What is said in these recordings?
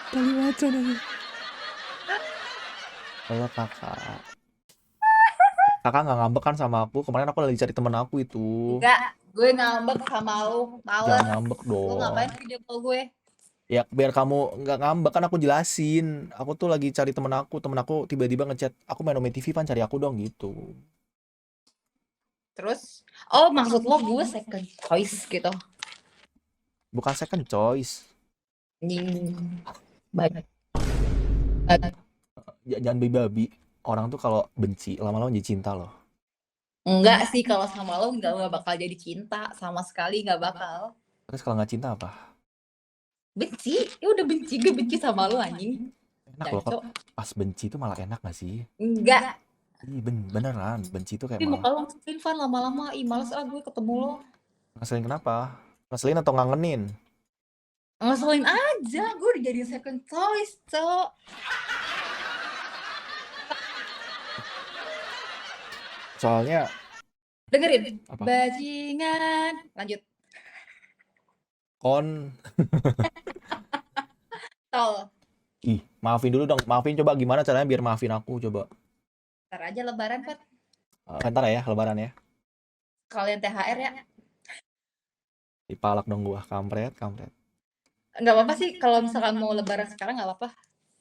Tali macan aja. Halo kakak. Kakak nggak ngambek kan sama aku? Kemarin aku lagi cari temen aku itu. Enggak, gue ngambek sama lu. Jangan Males. ngambek Lu dong. ngapain video call gue? Ya biar kamu nggak ngambek kan aku jelasin. Aku tuh lagi cari temen aku. Temen aku tiba-tiba ngechat. Aku main Ome TV Pan cari aku dong gitu. Terus, oh maksud lo gue second choice gitu. Bukan second choice. Anjing. Banyak banget. Jangan babi. Orang tuh kalau benci lama-lama jadi cinta loh. Enggak sih kalau sama lo nggak bakal jadi cinta sama sekali nggak bakal. Terus kalau nggak cinta apa? Benci, ya udah benci gue benci sama lo anjing. Enak loh. Jancok. Pas benci tuh malah enak gak sih? Enggak. Ih, beneran. Benci tuh kayak Tapi malah. muka lo ngeselin Van lama-lama. Ih males ah gue ketemu lo. Ngeselin kenapa? Ngeselin atau ngangenin? Ngeselin aja. Gue udah jadi second choice, cok. Soalnya Dengerin. apa? Bajingan. Lanjut. Kon. Tol. Ih, maafin dulu dong. Maafin coba gimana caranya biar maafin aku coba. Ntar aja lebaran, Pat. Ntar ya lebaran ya. Kalian THR ya. Dipalak dong gua, kampret, kampret. Nggak apa-apa sih kalau misalkan mau lebaran sekarang nggak apa-apa.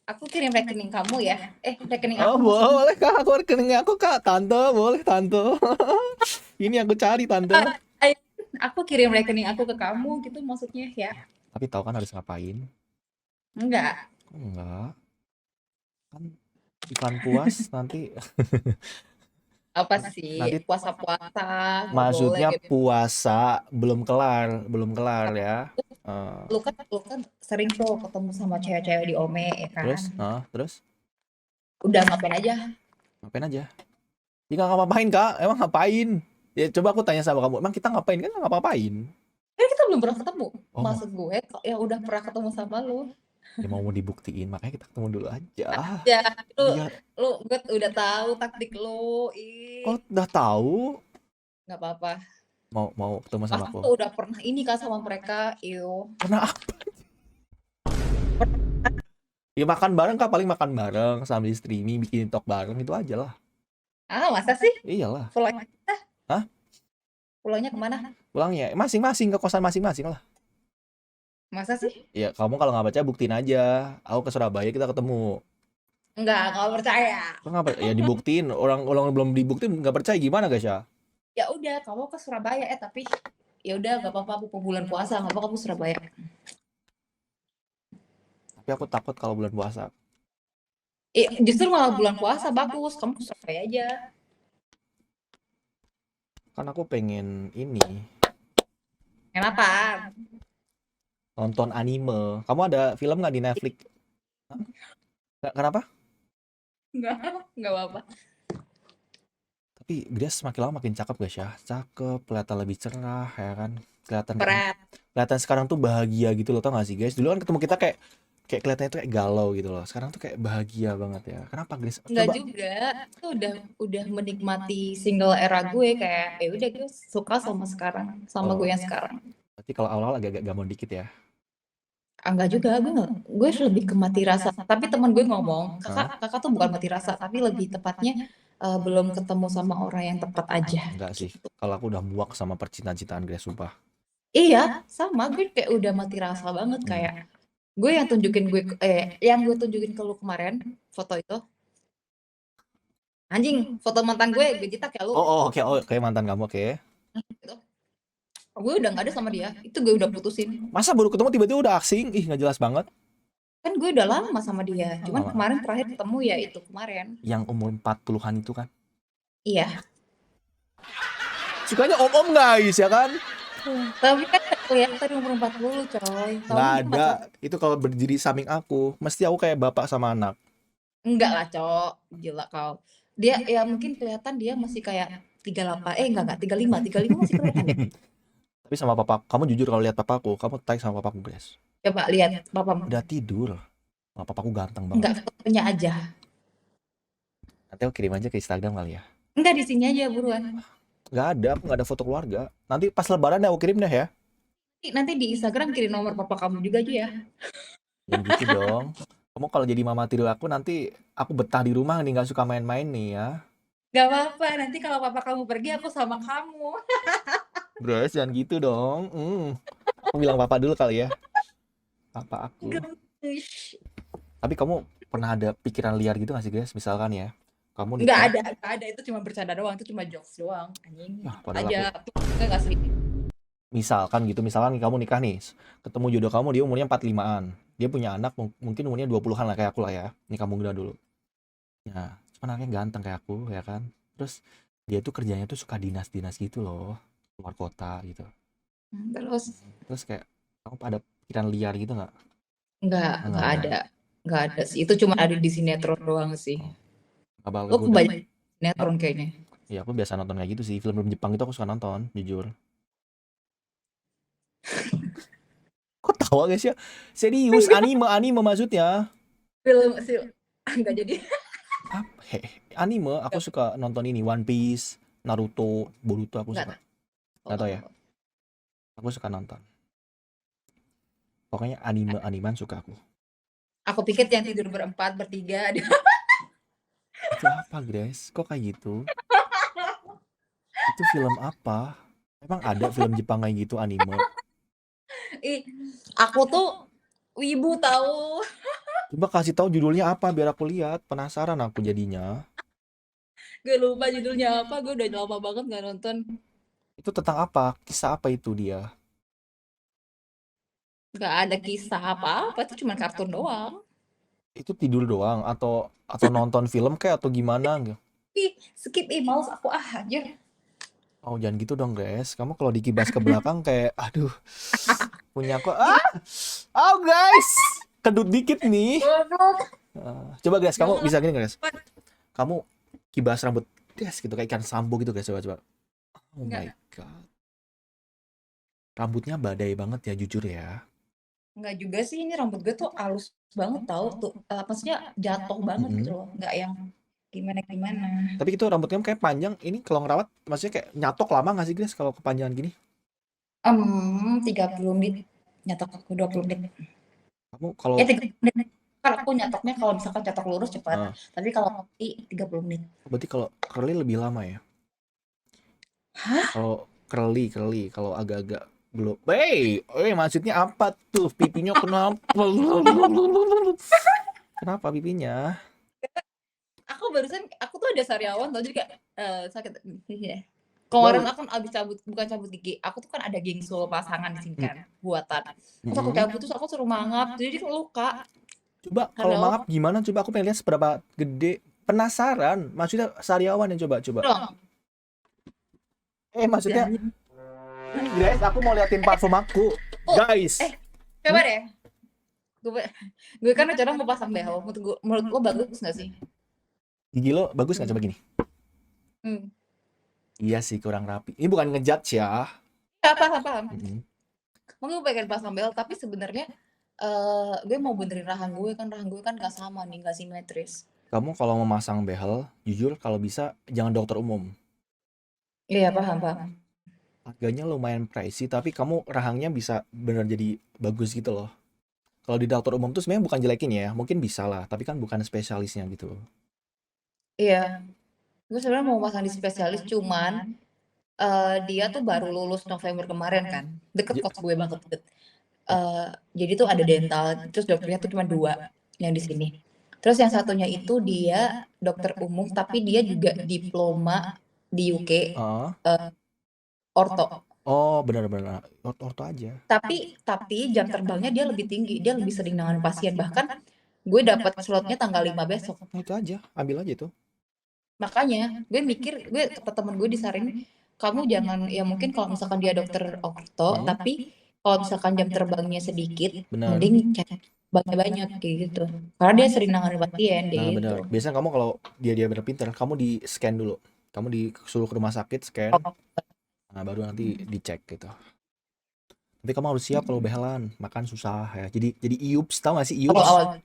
Aku kirim rekening kamu ya. Rekening Oh, aku maksudnya. boleh Kak, aku rekeningnya aku Kak. Tante, boleh Tante. Ini aku cari Tante. Ayo, aku kirim rekening aku ke kamu gitu maksudnya ya. Tapi tahu kan harus ngapain? Enggak. Enggak. Kan iklan puas nanti Apa sih? nanti Puasa-puasa nggak boleh maksudnya gitu. puasa belum kelar ya. Lu kan sering tuh ketemu sama cewek-cewek di Ome ya kan. Terus Udah ngapain aja? ngapain aja? Ya nggak ngapa-ngapain Kak, emang ngapain? Ya coba aku tanya sama kamu, emang kita ngapain kan nggak ngapa-ngapain? Kan kita belum pernah ketemu. Oh mau, Maksud gue kok ya udah pernah ketemu sama lu. ya mau dibuktiin makanya kita ketemu dulu aja. Ya, lu Biar lu gue udah tahu taktik lu. Ih, kok udah tahu nggak apa-apa. mau mau ketemu sama Pasti aku. tuh udah pernah ini kan sama mereka. Iyo. Pernah ya makan bareng Kak, paling makan bareng sambil streaming bikin talk bareng itu aja lah. Ah, masa sih? Iyalah. Pulangnya, Hah? pulangnya kemana? Pulangnya masing-masing ke kosan masing-masing lah. Masa sih? Ya kamu kalau nggak percaya buktiin aja. Aku ke Surabaya kita ketemu. Nggak percaya. Kok nggak percaya? Ya dibuktiin. Orang belum dibuktiin nggak percaya gimana guys ya? Ya udah, kamu ke Surabaya tapi ya udah nggak apa-apa aku bulan puasa nggak apa-apa kamu Surabaya. Tapi aku takut kalau bulan puasa. Justru malah bulan puasa bagus, kamu ke Surabaya aja. Kan aku pengen ini Kenapa? nonton anime. Kamu ada film nggak di Netflix? Hah? Kenapa? Nggak apa-apa. Tapi Grace semakin lama makin cakep guys ya. Cakep, kelihatan lebih cerah ya kan. Kelihatan Keren. kelihatan sekarang tuh bahagia gitu loh, tau gak sih guys? Dulu kan ketemu kita kayak kayak kelihatannya tuh kayak galau gitu loh. Sekarang tuh kayak bahagia banget ya. Kenapa Grace? Nggak Coba. juga, itu udah menikmati single era gue kayak ya udah gue suka sama sekarang, sama Oh, gue yang sekarang. berarti kalau awal-awal agak-agak gamon dikit ya. Enggak juga, gue lebih ke mati rasa. Tapi teman gue ngomong, Hah? kakak tuh bukan mati rasa, tapi lebih tepatnya belum ketemu sama orang yang tepat aja. Enggak sih. Gitu. Kalau aku udah muak sama percintaan-cintaan Grace sumpah. Iya, sama gue kayak udah mati rasa banget Hmm. kayak gue yang gue tunjukin ke lu kemarin foto itu. Anjing, foto mantan gue jitak ya lu. Oke, oke mantan kamu oke. Gitu. Gue udah nggak ada sama dia, itu gue udah putusin. Masa baru ketemu tiba-tiba udah asing? Ih, nggak jelas banget. Kan gue udah lama sama dia, cuman Lama. kemarin terakhir ketemu ya itu kemarin. Yang umur 40-an itu kan. Iya. Sukanya om-om guys ya kan? Tapi kan kelihatan umur 40 coy. Kamu Nggak mungkin ada. masih Itu kalau berdiri samping aku, mesti aku kayak bapak sama anak. enggak lah, Cok. Gila kau. Dia ya mungkin kelihatan dia masih kayak 38. Enggak 35. 35 masih kelihatan deh. Tapi sama papa, kamu jujur kalau lihat papaku, kamu tanya sama papaku Grace. Coba lihat papamu. Udah tidur. Wah, papaku ganteng banget. Enggak fotonya aja. Nanti aku kirim aja ke Instagram kali ya. Enggak di sini aja buruan. Nggak ada, aku nggak ada foto keluarga. Nanti pas lebaran deh aku kirim deh ya. Nanti di Instagram kirim nomor papa kamu juga aja ya. Jangan gitu dong. Kamu kalau jadi mama tiri aku nanti aku betah di rumah nih nggak suka main-main nih ya. Gak apa-apa, nanti kalau papa kamu pergi aku sama kamu. Grace jangan gitu dong. Aku bilang papa dulu kali ya. Papa aku. Gemes. Tapi kamu pernah ada pikiran liar gitu gak sih Grace? Misalkan ya, kamu Nggak nikah. ada, nggak ada. Itu cuma bercanda doang, itu cuma jokes doang. Anjing, Ya, tetep padahal aja. aku Nggak sih. misalkan gitu, misalkan kamu nikah nih, ketemu jodoh kamu dia umurnya 45-an. Dia punya anak mungkin umurnya 20-an lah kayak aku lah ya. Nikah muda dulu. Ya, cuman anaknya ganteng kayak aku ya kan. Terus dia tuh kerjanya tuh suka dinas-dinas gitu loh, keluar kota gitu. Terus Terus kayak kamu pada pikiran liar gitu nggak? Nggak nggak ada. ada. Nggak ada sih. Itu cuma ada di sinetron doang sih. Oh, nggak bakal Lo kegoda. kebanyakan sinetron kayaknya. Ya aku biasa nonton kayak gitu sih, film-film Jepang itu aku suka nonton, jujur. Kok tawa guys ya? Serius, anime maksudnya. Film sih nggak jadi. Anime aku suka nonton ini One Piece, Naruto, Boruto aku Nggak suka. tahu Gak tau ya, kalau. aku suka nonton. Pokoknya animan suka aku. Aku pikir yang tidur berempat, bertiga. Itu apa guys? Kok kayak gitu? Itu film apa? Emang ada film Jepang kayak gitu anime? Ih, aku tuh wibu tahu. Coba kasih tahu judulnya apa biar aku lihat. Penasaran aku jadinya. Gue lupa judulnya apa. Gue udah lama banget nggak nonton. Itu tentang apa? Kisah apa itu dia? Nggak ada kisah apa-apa. Itu cuma kartun doang. Itu tidur doang atau nonton film kayak atau gimana gitu? Ih, skip males aku aja. Oh jangan gitu dong guys. Kamu kalau dikibas ke belakang kayak aduh punya aku oh guys kedut dikit nih. Goblok. Coba guys kamu Jangan. bisa gini nggak, guys? Kamu kibas rambut des gitu kayak ikan sambo gitu guys, coba. Oh my Enggak, god. Rambutnya badai banget ya jujur ya. enggak juga sih. Ini rambut gue tuh halus banget tahu tuh. Maksudnya jatuh banget gitu Mm-mm. loh. Enggak yang gimana-gimana. Tapi itu rambut kamu kayak panjang. Ini kalau ngerawat maksudnya kayak nyatok lama nggak sih guys kalau kepanjangan gini? 30 menit. Nyatok aku 20 menit. Kamu kalau 30 menit. Kalau aku nyatoknya kalau misalkan catok lurus cepat. eh, Tapi kalau nanti 30 menit. berarti kalau curly lebih lama ya? Hah? Kalau curly kalau agak-agak belum. Maksudnya apa tuh? Pipinya kenapa? Kenapa pipinya? Aku tuh ada sariawan tau jadi kayak sakit. Iya. Baru. Kemarin aku abis cabut, bukan cabut gigi. Aku tuh kan ada gingsul pasangan di sini Mm, kan, buatan. Terus aku mm-mm. cabut terus aku suruh mangap, jadi kan luka. Coba kalau Sariawan mangap gimana? Coba aku pengen lihat seberapa gede. Penasaran. Maksudnya sariawan yang coba. dong. Maksudnya Jangan. ini guys, aku mau liatin parfum aku. Oh, Guys. coba deh. Gue kan rencana mau pasang behel. Menurut lo bagus nggak sih? Gigi lo bagus nggak coba gini? Hmm. Iya sih kurang rapi. Ini bukan ngejudge ya. Paham. Mm-mm. Gue pengen pasang behel, tapi sebenarnya gue mau benerin rahang gue kan nggak sama nih, nggak simetris. Kamu kalau mau masang behel, jujur kalau bisa jangan dokter umum. Iya paham. Harganya lumayan pricey, tapi kamu rahangnya bisa bener jadi bagus gitu loh. Kalau di dokter umum tuh sebenarnya bukan jelekin ya, mungkin bisa lah, tapi kan bukan spesialisnya gitu. Iya, gue sebenarnya mau pasang di spesialis, cuman dia tuh baru lulus November kemarin kan, deket J- kos gue banget deket. Jadi tuh ada dental, terus dokternya tuh cuma 2 yang di sini. Terus yang satunya itu dia dokter umum, tapi dia juga diploma di UK Ah, orto. oh benar-benar orto aja. Tapi jam terbangnya dia lebih tinggi, dia lebih sering nangani pasien. Bahkan gue dapat slotnya tanggal 5 besok. Nah, itu aja, ambil aja itu. Makanya gue mikir, gue kata temen gue disarankan, kamu jangan, ya mungkin kalau misalkan dia dokter orto, Hmm, tapi kalau misalkan jam terbangnya sedikit, benar. mending cek banyak kayak gitu. Karena dia sering nangani pasien Nah, gitu. benar. Biasanya kamu kalau dia bener pinter, kamu di scan dulu. Kamu disuruh ke rumah sakit scan, Oh, nah baru nanti dicek gitu. Tapi kamu harus siap kalau behelan, makan susah ya. Jadi iups, tahu gak sih iups? awal-awal.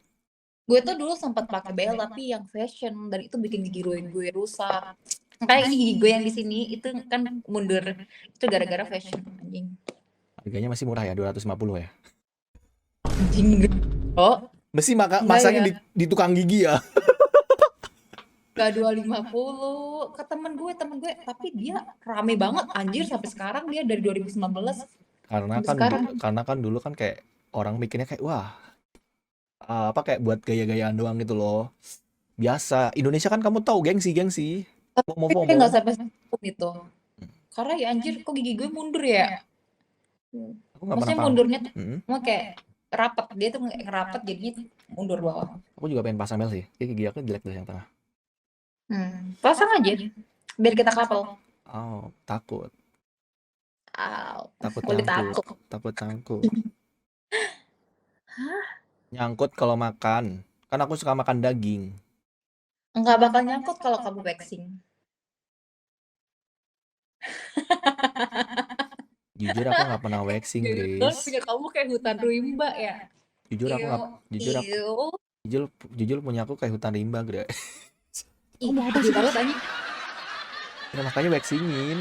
Gue tuh dulu sempat pakai behel tapi yang fashion, dan itu bikin gigi gue rusak. Kayak ini gigi gue yang di sini itu kan mundur. Itu gara-gara fashion anjing. Harganya masih murah ya, 250 ya. Anjing. Oh, Mesti enggak masaknya ya. di tukang gigi ya. Enggak 250 ke temen gue, tapi dia rame banget anjir sampai sekarang, dia dari 2019 sampai sekarang. Karena kan dulu kan kayak orang mikirnya kayak wah, apa kayak buat gaya-gayaan doang gitu loh. Biasa. Indonesia kan kamu tahu gengsi-gengsi. Tapi kayak FOMO-FOMO. nggak sampai setahun itu. Karena ya anjir kok gigi gue mundur ya. Aku nggak pernah Maksudnya paham. mundurnya tuh Mm-mm. cuma kayak rapet, dia tuh ngerapet jadinya mundur bawah. Aku juga pengen pasang Mel sih. Kayak gigi aku jelek dari yang tengah. Pasang aja biar kita couple. Oh, takut. Aw, Takut boleh nyangkut. takut. Takut nyangkut. Nyangkut kalau makan. Kan aku suka makan daging. Enggak bakal nyangkut kalau kamu waxing. Jujur aku nggak pernah waxing, Terus Grace. punya kamu kayak hutan rimba ya. Jujur aku Iyo, nggak. Jujur aku. iyo. Jujur, jujur punya aku kayak hutan rimba, Grace. Ih, Kamu apa gede sih, banget Grace? anjing. Ya makanya waxingin.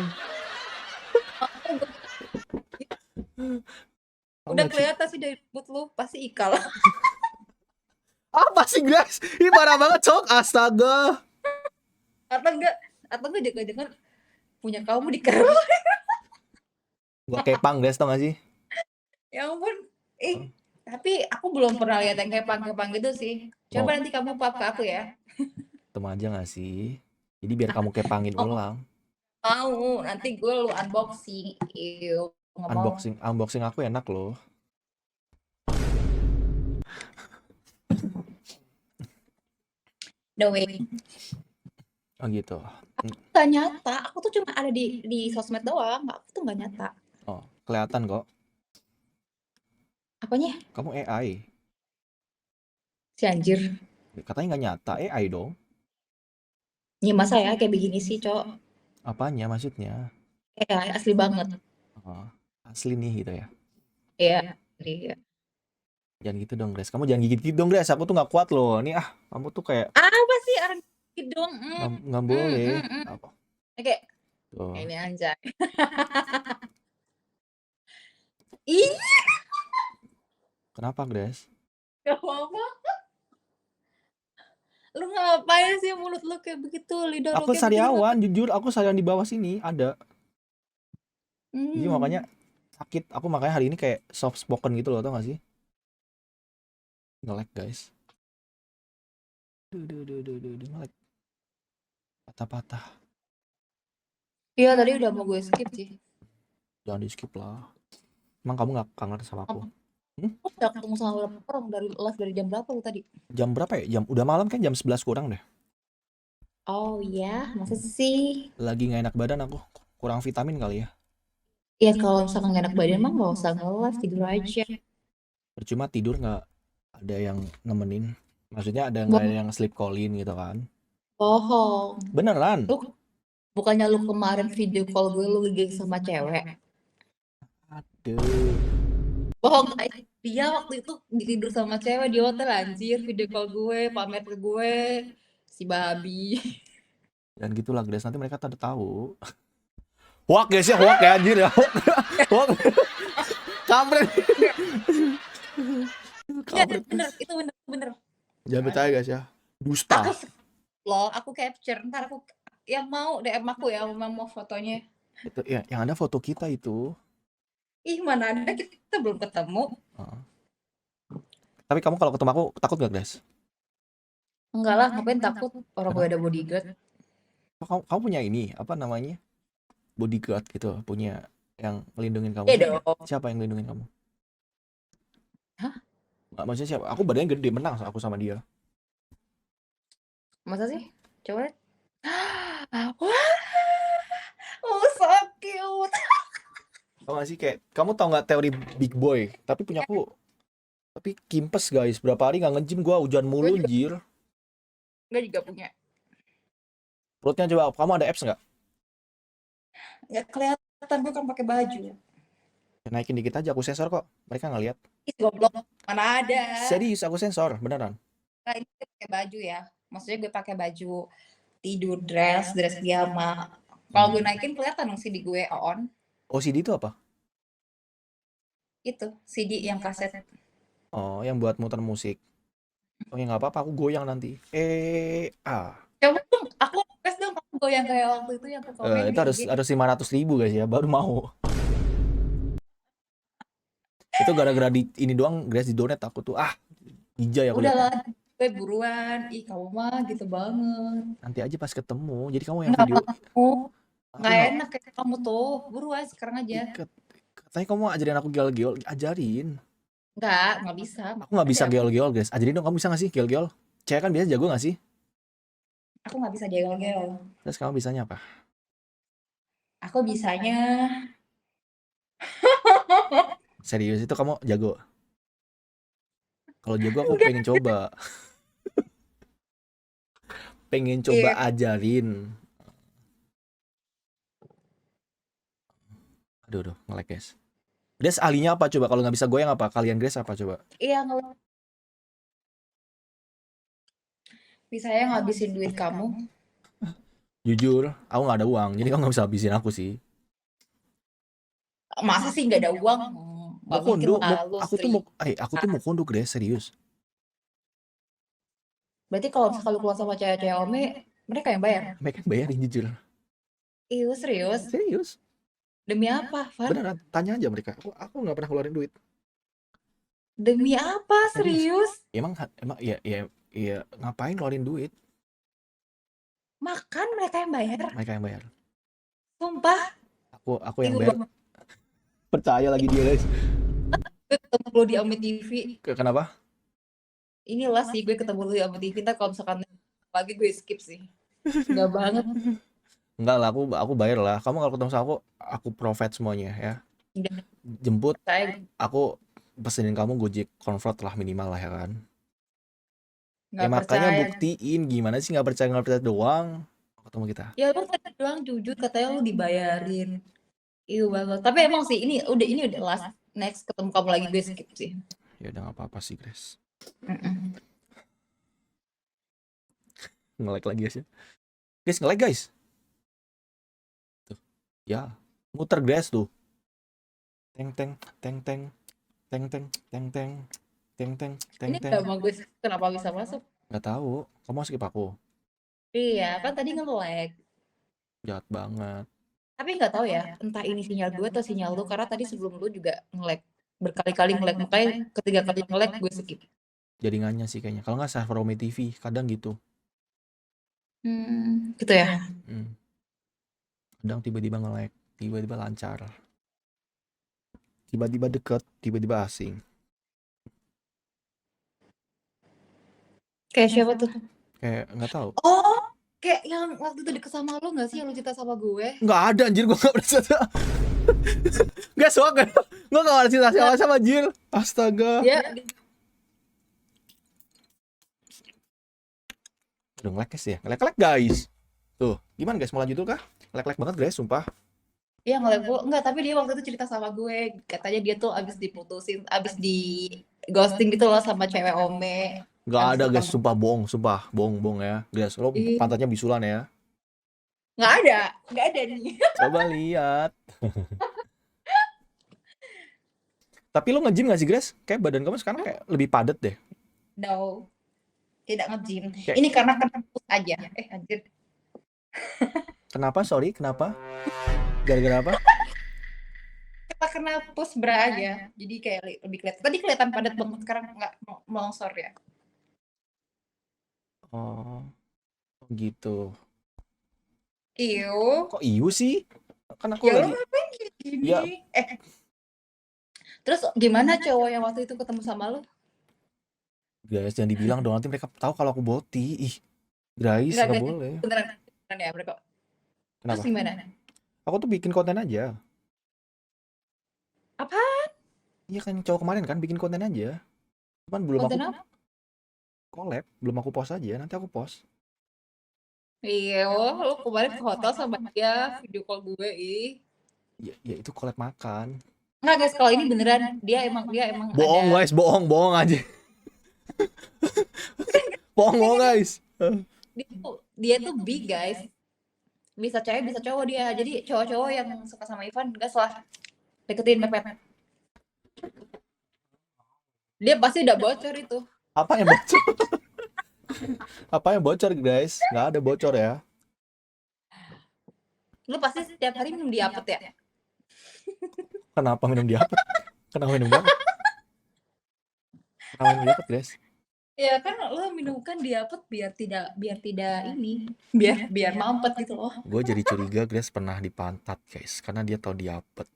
Kamu Udah waxing. kelihatan sih dari rambut lu, pasti ikal. Apa sih, Grace? Ih, parah banget, Cok. Astaga. Atau enggak, jangan-jangan punya kamu di kerok. Gua kepang, Grace, tau gak sih? Ya ampun. Tapi aku belum pernah lihat yang kepang-kepang gitu sih. Coba Mau nanti kamu pap ke aku ya. ketemu aja gak sih? Jadi biar kamu kepangin Oh, ulang. mau, nanti gue lu unboxing. Iyo, nggak mau. Unboxing aku enak loh. No way. Oh gitu. Gak nyata, aku tuh cuma ada di sosmed doang. Aku tuh gak nyata. Oh, kelihatan kok. Apanya? Kamu AI. Si anjir. Katanya nggak nyata, AI dong. Ya masa ya kayak begini sih, Cok. Apanya maksudnya? Kayak asli banget. Oh, asli nih gitu ya. Iya. Iya. Jangan gitu dong, Grace. Kamu jangan gigit-gigit dong, Grace. Aku tuh nggak kuat loh. Nih kamu tuh kayak Apa sih orang hidung? nggak boleh. Apa? Oke, Tuh. ini anjay. Ih, Kenapa, Grace? gak apa-apa. Lu ngapain sih mulut lu kayak begitu, lidah lu Aku kayak begitu sariawan, ngapain? jujur. Aku sariawan di bawah sini ada. Jadi makanya sakit. Aku makanya hari ini kayak soft spoken gitu loh, tau gak sih? Nge-lag, guys. Nge-lag. Patah-patah. Iya, tadi udah mau gue skip sih. Jangan di skip lah. Emang kamu gak kangen sama aku? Lu udah ketemu sama berapa orang dari live dari jam berapa lu tadi? Jam berapa ya? Udah malam kan jam 11 kurang deh. Oh iya, masa sih? Lagi gak enak badan aku. Kurang vitamin kali ya. Ya kalau misalkan gak enak badan mah gak usah nge-live, tidur aja. Percuma tidur gak ada yang nemenin. Maksudnya nggak ada yang sleep call-in gitu kan. Bohong. Beneran. Lu bukannya lu kemarin video call gue lu gig sama cewek? Aduh. Bohong, dia waktu itu tidur sama cewek di hotel anjir, video call gue, pamer ke gue, si babi. Dan gitulah Grace, nanti mereka tada tahu. Hoak guys ya, hoak ya anjir ya. Hoak. Kampret. Iya, itu bener. Jangan percaya guys ya. Dusta. Aku capture, ntar aku yang mau DM aku ya, mau fotonya. Itu ya, yang ada foto kita itu. Ih, mana ada, kita belum ketemu. Tapi kamu kalau ketemu aku takut gak, Grace? Enggak lah, ngapain takut, orang gue ada bodyguard. Kamu punya ini, apa namanya? Bodyguard gitu, punya yang melindungi kamu. Siapa yang melindungi kamu? Hah? Maksudnya siapa? Aku badannya gede, menang aku sama dia. Masa sih? Coba lihat. Wah, oh so cute. Tau gak sih kayak, kamu tau gak teori big boy? Tapi punya aku, tapi kimpes guys, berapa hari gak nge-gym gua, hujan mulu anjir. Gue juga punya. Perutnya coba, kamu ada abs gak? Gak kelihatan, gue kan pakai baju. Ya, naikin dikit aja, aku sensor kok. Mereka nggak lihat. Ih, goblok, mana ada. Serius, aku sensor, beneran. Nah, ini gue pakai baju ya. Maksudnya gue pakai baju tidur, dress piyama. Kalau gue naikin kelihatan dong CD gue on. OCD itu apa? Itu CD yang kaset. Oh, yang buat muter musik. Oh ya nggak apa-apa, aku goyang nanti. Coba dong, aku request dong kamu goyang kayak waktu itu yang ke komen Itu di harus IG. harus 500.000 guys ya, baru mau. Itu gara-gara di ini doang, Grace di donate aku tuh. Hijau ya aku liatnya. Udahlah, gue buruan. Ih, kamu mah gitu banget. Nanti aja pas ketemu. Jadi kamu yang Nggak video. mau. Aku Nggak nggak enak kayak kamu tuh. Buruan sekarang aja. ikat. Katanya kamu ajarin aku geol-geol, ajarin. Nggak bisa. Aku nggak bisa Makanya geol-geol, guys. Ajarin dong, kamu bisa nggak sih geol-geol? Cewek kan biasa jago nggak sih? aku nggak bisa gel-gel. Terus kamu bisanya apa? Aku bisanya Serius itu kamu jago? Kalau jago aku enggak. pengen coba. Pengen coba Iya. ajarin. Aduh, nge-lag guys. Grace ahlinya apa coba? Kalau nggak bisa goyang apa? Kalian Grace apa coba? Iya, bisanya ngabisin duit kamu. Jujur, aku nggak ada uang, jadi kamu nggak bisa habisin aku sih. Masa sih nggak ada uang? Mau Nggak mungkin kondo, lah lu aku serius. tuh mau kondo Grace, serius. Berarti kalau misalkan lu keluar sama cewek-cewek ome, mereka yang bayar. Mereka yang bayarin jujur. Iya, serius. Serius. Demi apa, Van? Beneran, tanya aja mereka. Aku nggak pernah keluarin duit. Demi apa, Serius. serius? Emang ya ngapain keluarin duit? Makan mereka yang bayar. Mereka yang bayar. Sumpah. Aku yang bayar. Percaya lagi dia guys. Gue ketemu lu di Ome TV. Kenapa? Inilah sih gue ketemu lu di Ome TV. Ntar kalau misalkan lagi gue skip sih. Enggak banget. Enggak lah, aku bayar lah. Kamu kalau ketemu sama aku provide semuanya ya. Udah, Jemput, saya aku pesenin kamu Gojek Convert lah minimal lah ya kan. Ya nggak makanya percaya. buktiin, gimana sih nggak percaya doang. Ketemu kita. Ya lu tadi doang jujur katanya lu dibayarin. Iya banget. Tapi emang sih ini udah last. Next ketemu kamu lagi gue skip sih. Ya udah nggak apa-apa sih Grace. Mm-mm. Nge-lag lagi guys ya. Guys, nge-lag guys. Tuh. Ya, muter Grace tuh. Teng teng teng teng teng teng teng teng teng teng teng Ini teng. gak mau gue kenapa bisa masuk? Nggak tahu. Kamu mau skip aku? Iya, kan tadi nge-lag. Jahat banget. Tapi nggak tahu ya, entah ini sinyal gue atau sinyal lu karena tadi sebelum lu juga nge-lag. Berkali-kali nge-lag, makanya ketiga kali nge-lag gue skip. Jaringannya sih kayaknya. Kalau nggak server Ome TV, kadang gitu. Gitu ya. Kadang tiba-tiba nge-lag, tiba-tiba lancar. Tiba-tiba deket, tiba-tiba asing. Kayak siapa tuh? Kayak nggak tahu. Oh, kayak yang waktu itu deket sama lu nggak sih yang lu cerita sama gue? Nggak ada anjir, gue nggak pernah cerita. Nggak suka kan? Gue nggak pernah cerita sama anjir. Astaga. Ya, Udah nge-lag guys ya, nge-lag guys. Tuh, gimana guys, mau lanjut tuh kah? Nge-lag banget guys, sumpah. iya nge-lag gue. Enggak, tapi dia waktu itu cerita sama gue. Katanya dia tuh abis diputusin, abis di ghosting gitu loh sama cewek ome. Nggak Abis ada itu guys, kamu, sumpah bohong ya. Guys, lo pantatnya bisulan ya. nggak ada nih. Coba lihat. Tapi lo nge-gym gak sih, Grace? Kayak badan kamu sekarang kayak lebih padat deh. No, tidak nge-gym. Kayak, Ini karena push aja. Anjir. kenapa? Sorry, kenapa? Gara-gara apa? Kita kena push bra aja. Jadi kayak lebih kelihatan. Tadi kelihatan padat banget, sekarang nggak melongsor ya. Oh, gitu. Iyo. Kok iu sih? Kan aku Ya lo lagi. ngapain kayak gini? Ya, Terus gimana cowok yang waktu itu ketemu sama lo? guys, jangan dibilang dong, nanti mereka tahu kalau aku boti. Ih, guys, Enggak, nggak guys. boleh. Beneran ya mereka. Terus Kenapa? gimana? Aku tuh bikin konten aja. Apa? Iya kan, cowok kemarin kan bikin konten aja. Cuman belum aku Konten apa? collab, belum aku post aja. Nanti aku post. Iya, lo kemarin ke hotel sama dia, video call gue, ih. Ya itu collab makan. Enggak guys, kalau ini beneran dia emang Bohong ada. guys, bohong aja. bohong guys. Dia tuh big guys. Bisa cewek bisa cowok dia. Jadi cowok-cowok yang suka sama Ivan gas lah deketin mepet. Dia pasti udah bocor itu. Apa yang bocor? Apa yang bocor, guys? Nggak ada bocor ya. Lu pasti setiap hari minum diapet ya? Kenapa minum diapet? Kenapa minum diapet? Kenapa minum diapet, guys? Ya kan lo minum kan diapet biar tidak ini, biar mampet gitu loh. Gue jadi curiga Grace pernah di pantat, guys, karena dia tahu diapet.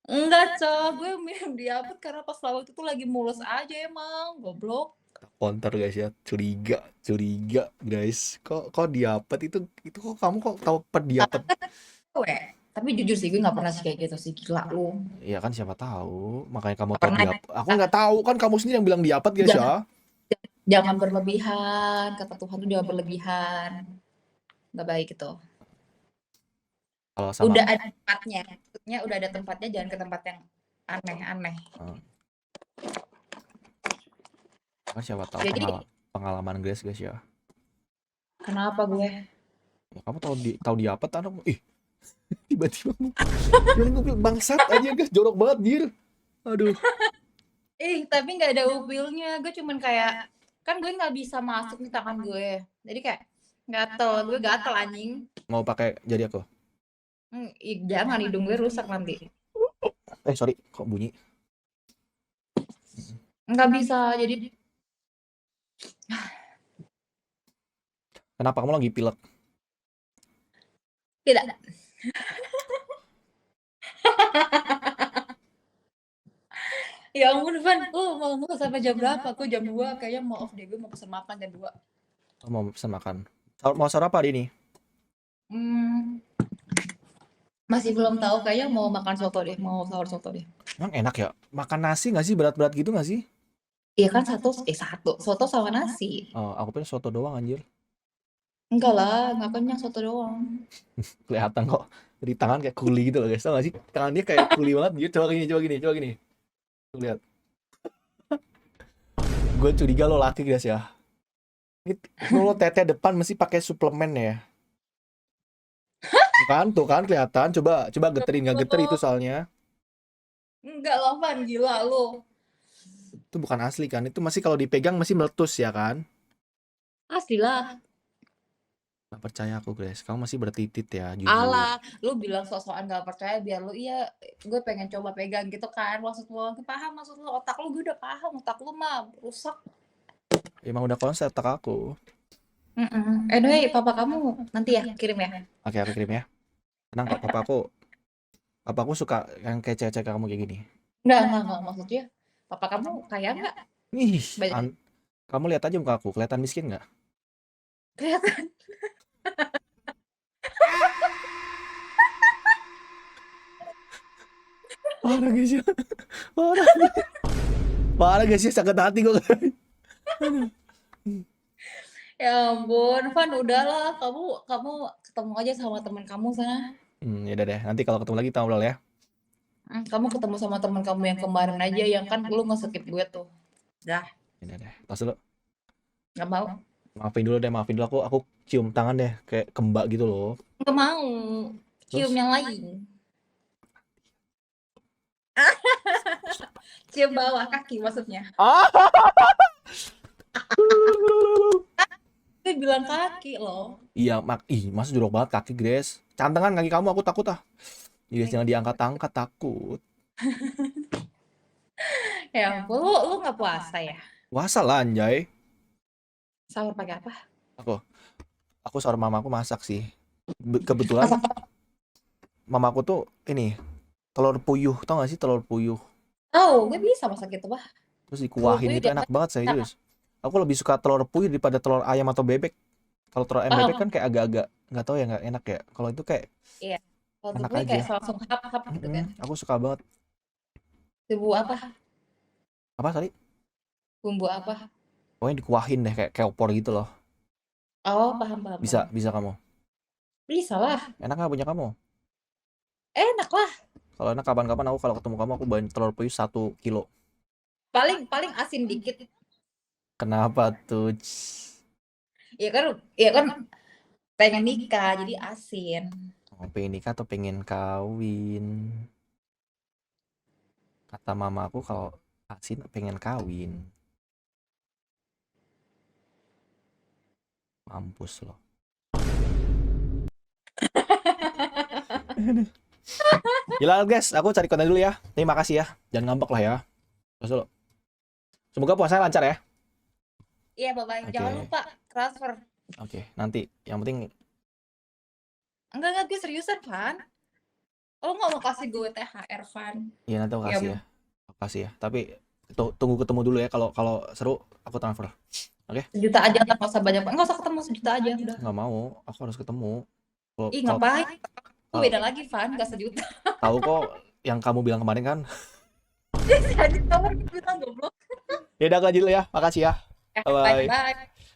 Enggak, Cok, gue minum diapet karena pas waktu itu lagi mulus aja emang, goblok. Counter guys ya, curiga, curiga, guys. Kok diapet itu kok kamu kok tahu diapet? Gue, tapi jujur sih gue nggak pernah sih kayak gitu sih, gila lu. Iya kan siapa tahu, makanya kamu Nggak tahu pernah. diapet. Aku nggak tahu kan kamu sendiri yang bilang diapet guys Jangan, ya. jangan berlebihan, kata Tuhan tuh jangan berlebihan. Nggak baik itu. Kalau sama Udah ada tempatnya, maksudnya udah ada tempatnya, jangan ke tempat yang aneh-aneh. kan siapa tahu Jadi pengalaman Grace guys ya. kenapa gue? Ya, kamu tahu diapet anak ih tiba-tiba gue bilang bangsat aja guys, jorok banget dir. Aduh. Tapi nggak ada upilnya, gue cuman kayak kan gue nggak bisa masuk nih tangan gue, jadi kayak gue gatel anjing. Mau pakai jari aku? Jangan, hidung gue rusak nanti. Sorry, kok bunyi? Nggak bisa, jadi Kenapa kamu lagi pilek? tidak. Ya ampun, Van, mau sampai jam berapa? Aku jam 2, kayaknya mau off deh, gue mau pesen makan jam 2. Mau pesan makan? Mau sarapan apa hari ini? Masih belum tahu, kayaknya mau makan soto deh, mau sahur soto deh. Emang enak ya? Makan nasi nggak sih, berat-berat gitu nggak sih? Iya kan satu, soto sama nasi. Oh, aku pengen soto doang anjir. Enggak lah, nggak kenyang soto doang. Kelihatan kok di tangan kayak kuli gitu loh guys, tau gak sih? Tangannya kayak kuli banget gitu. Coba gini. Tuh, lihat. Gue curiga lo laki guys ya. Ini lo tete depan mesti pakai suplemen ya. Tuh kan kelihatan. Coba geterin, nggak geter itu soalnya. Enggak lah, Van, gila lo. Itu bukan asli kan? Itu masih kalau dipegang masih meletus ya kan? Asli lah. Gak percaya aku guys, kamu masih bertitit ya, jujur. Alah, lu bilang sok-sokan gak percaya biar lu, iya gue pengen coba pegang gitu kan, maksud lu, paham maksud lu, otak lu gue udah paham, otak lu mah rusak. Emang udah konsep tak aku. Anyway, papa kamu nanti ya kirim ya. Oke, aku kirim ya. Tenang kok, papa aku suka yang kayak cewek kamu kayak gini. Enggak, maksudnya papa kamu kaya nggak? Ih, Banyak kamu lihat aja muka aku, kelihatan miskin nggak? kelihatan. Parah guys ya, parah guys ya, sakit hati gue. Ya ampun, Van, udahlah, kamu ketemu aja sama teman kamu sana. Ya udah deh, nanti kalau ketemu lagi kita ngobrol ya. Kamu ketemu sama teman kamu yang kemarin aja, yang kan lu nge-skip gue tuh. Dah. Udah deh, tos dulu. Nggak mau. Maafin dulu aku cium tangan deh kayak kembak gitu loh. Nggak mau. Cium Terus? yang lain. Cium bawah kaki maksudnya. Gue bilang kaki loh. Iya, masa jorok banget kaki Grace. Cantengan kaki kamu, aku takut ah. Grace jangan diangkat-angkat, takut. Ya ampun, lu nggak puasa ya? Puasa lah anjay. Sahur pakai apa? Aku sahur mamaku masak sih. Kebetulan Masak mamaku tuh ini telur puyuh, tau gak sih telur puyuh? gue bisa masak gitu, bah. Terus dikuahin Puyuh gitu, enak banget serius. Aku lebih suka telur puyuh daripada telur ayam atau bebek. Kalau telur ayam bebek kan kayak agak-agak nggak tahu ya, nggak enak ya. Kalau itu kayak Iya. Kalau enak gue aja. kayak langsung hap-hap gitu kan. Aku suka banget. Bumbu apa? Apa tadi? Bumbu apa? Pokoknya dikuahin deh kayak opor gitu loh. Oh, paham. Bisa kamu. Bisa lah. Enak nggak punya kamu? Enak lah. Kalau enak kapan-kapan aku kalau ketemu kamu aku bawain telur puyuh 1 kilo. Paling asin dikit. Kenapa tuh? Ya kan pengen nikah jadi asin. Pengen nikah atau pengen kawin? Kata mama aku kalau Asin pengen kawin. Mampus loh. Gila guys, aku cari konten dulu ya. Terima kasih ya. Jangan ngambek lah ya. Terus dulu. Semoga puasanya lancar ya. Iya, bye-bye. Jangan Oke. lupa transfer. Oke, nanti. Yang penting Enggak, gue seriusan, Van. Lo nggak mau kasih gue THR, Van? ya nanti aku Ya, kasih ya. Aku kasih ya. Tapi tunggu ketemu dulu ya. Kalau seru aku transfer. sejuta aja lah, nggak usah banyak. Nggak usah ketemu, sejuta aja udah. Nggak mau, aku harus ketemu. Ih, ngapain? Itu kalau- beda lagi, Van. Nggak sejuta. Tahu kok yang kamu bilang kemarin kan. Jadi kamu bilang goblok. Ya udah lanjut dulu ya. Makasih ya. Bye-bye. Bye.